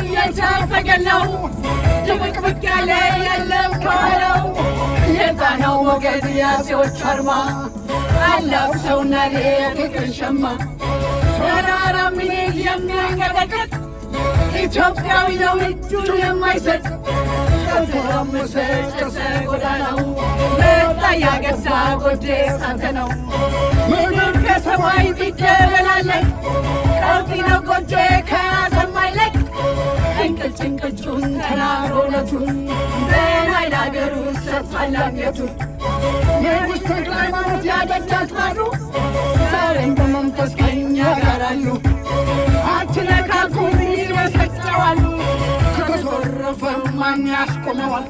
يتفقنوا دبك بكالي يلم كارو يتانو وقد ياسيو الشرما علق سونا ليك الشما شرارا من يمنا قدكت ኢትዮጵያዊ ነው እጁ የማይሰጥ ከቶም ሰጨሰ ጎዳናው መጣያ ገሳ ጎዴ ሳንተ ነው ምንም ከሰማይ ቢደበላለቅ ቀውጢ ነው ጎጄ ከያዘማይለቅ እንቅጭንቅጩን ተናግሮነቱን በናይል አገሩ ሰጥቷል አንገቱን ንጉሥ ተክለ ሃይማኖት ያደጃች ማሉ ዛሬም በመንፈስ ከኛ ጋር አሉ አትነካኩን ይመሰጨዋሉ ከተዞረፈ ማን ያስቆመዋል